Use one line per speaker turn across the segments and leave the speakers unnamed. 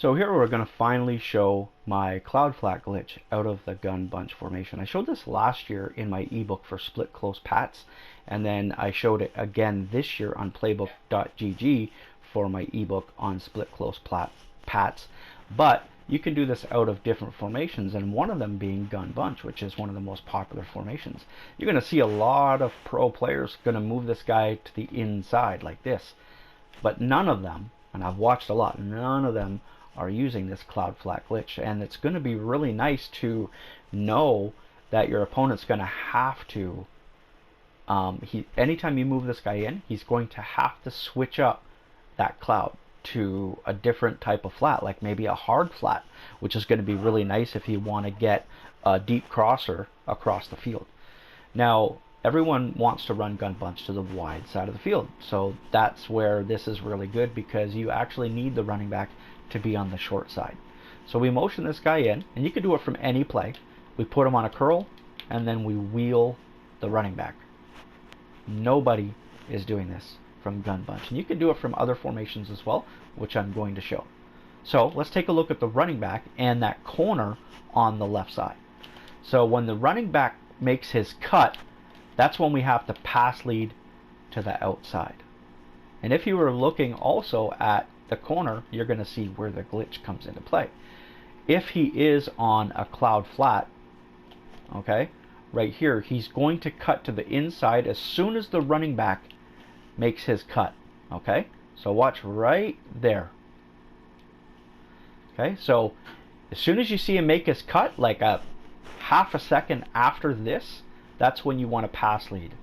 So here we're going to finally show my cloud flat glitch out of the gun bunch formation. I showed this last year in my ebook for split close pats, and then I showed it again this year on playbook.gg for my ebook on split close pats. But you can do this out of different formations, and one of them being gun bunch, which is one of the most popular formations. You're going to see a lot of pro players going to move this guy to the inside like this, but none of them, and I've watched a lot, none of them are using this cloud flat glitch. And it's going to be really nice to know that your opponent's going to have to anytime you move this guy in, he's going to have to switch up that cloud to a different type of flat, like maybe a hard flat, which is going to be really nice if you want to get a deep crosser across the field. Now everyone wants to run gun bunch to the wide side of the field, so that's where this is really good, because you actually need the running back to be on the short side. So we motion this guy in, and you can do it from any play. We put him on a curl, and then we wheel the running back. Nobody is doing this from gun bunch, and you can do it from other formations as well, which I'm going to show. So let's take a look at the running back and that corner on the left side. So when the running back makes his cut, that's when we have to pass lead to the outside. And if you were looking also at the corner, you're going to see where the glitch comes into play. If he is on a cloud flat, okay, right here, he's going to cut to the inside as soon as the running back makes his cut. Okay, so watch right there. Okay, so as soon as you see him make his cut, like a half a second after this, that's when you want to pass lead.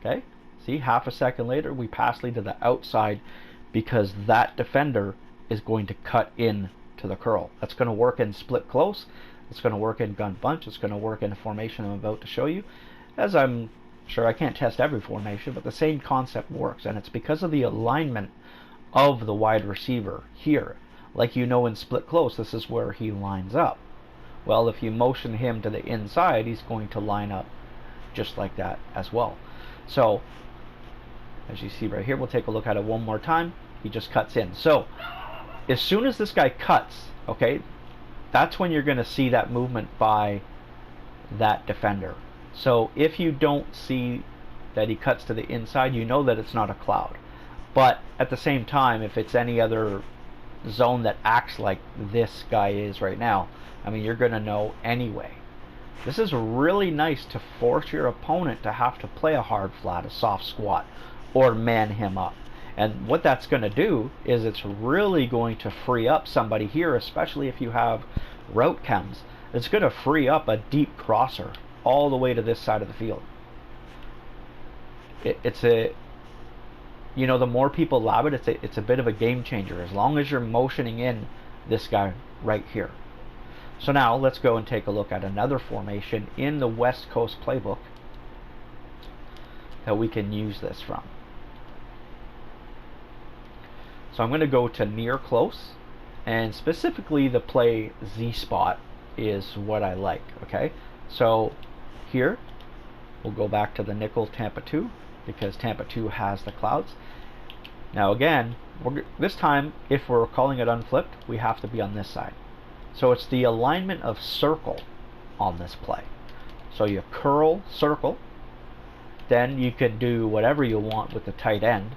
Okay, see, half a second later we pass lead to the outside, because that defender is going to cut in to the curl. That's going to work in split close, it's going to work in gun bunch, it's going to work in the formation I'm about to show you. As I'm sure, I can't test every formation, but the same concept works, and it's because of the alignment of the wide receiver here. Like, you know, in split close, this is where he lines up. Well, if you motion him to the inside, he's going to line up just like that as well. So as you see right here, we'll take a look at it one more time. He just cuts in. So as soon as this guy cuts, okay, that's when you're going to see that movement by that defender. So if you don't see that he cuts to the inside, you know that it's not a cloud. But at the same time, if it's any other zone that acts like this guy is right now, I mean, you're going to know anyway. This is really nice to force your opponent to have to play a hard flat, a soft squat, or man him up. And what that's going to do is it's really going to free up somebody here, especially if you have route chems. It's going to free up a deep crosser all the way to this side of the field. It's a, you know, the more people lab it, it's a bit of a game changer, as long as you're motioning in this guy right here. So now let's go and take a look at another formation in the West Coast playbook that we can use this from. So I'm going to go to near close, and specifically the play Z spot is what I like. Okay, so here we'll go back to the nickel Tampa 2, because Tampa 2 has the clouds. Now again, this time, if we're calling it unflipped, we have to be on this side. So it's the alignment of circle on this play. So you curl circle, then you can do whatever you want with the tight end.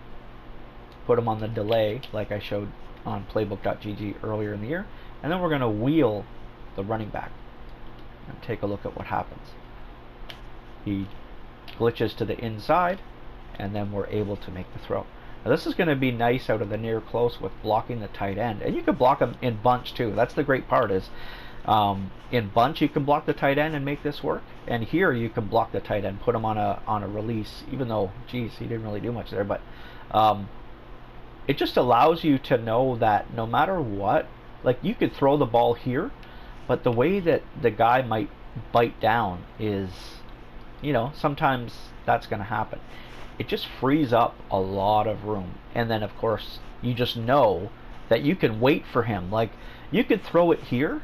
Put them on the delay like I showed on playbook.gg earlier in the year, and then we're going to wheel the running back and take a look at what happens. He glitches to the inside, and then we're able to make the throw. Now this is going to be nice out of the near close with blocking the tight end, and you can block him in bunch too. That's the great part, is in bunch you can block the tight end and make this work, and here you can block the tight end, put him on a release, even though, geez, he didn't really do much there, but it just allows you to know that no matter what, like, you could throw the ball here, but the way that the guy might bite down is, you know, sometimes that's going to happen. It just frees up a lot of room, and then of course you just know that you can wait for him. Like, you could throw it here,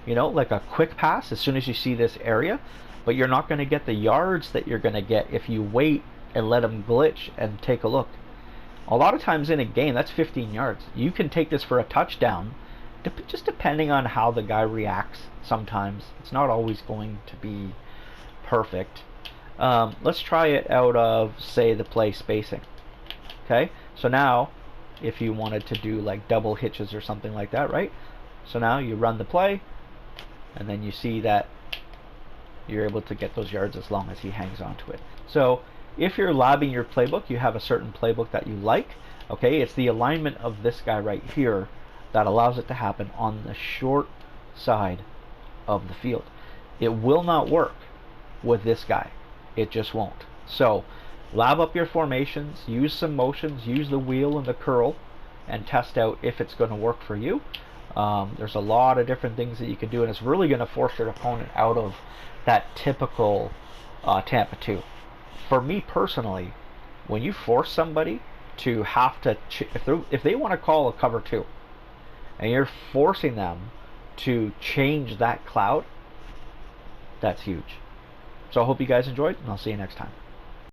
you know, like a quick pass as soon as you see this area, but you're not going to get the yards that you're going to get if you wait and let him glitch and take a look. A lot of times in a game, that's 15 yards. You can take this for a touchdown just depending on how the guy reacts. Sometimes it's not always going to be perfect. Let's try it out of, say, the play spacing. Okay, so now if you wanted to do like double hitches or something like that, right? So now you run the play, and then you see that you're able to get those yards as long as he hangs on to it. So if you're labbing your playbook, you have a certain playbook that you like. Okay, it's the alignment of this guy right here that allows it to happen on the short side of the field. It will not work with this guy. It just won't. So lab up your formations, use some motions, use the wheel and the curl, and test out if it's going to work for you. There's a lot of different things that you can do, and it's really going to force your opponent out of that typical Tampa 2. For me personally, when you force somebody to have to, if they want to call a cover 2, and you're forcing them to change that cloud, that's huge. So I hope you guys enjoyed, and I'll see you next time.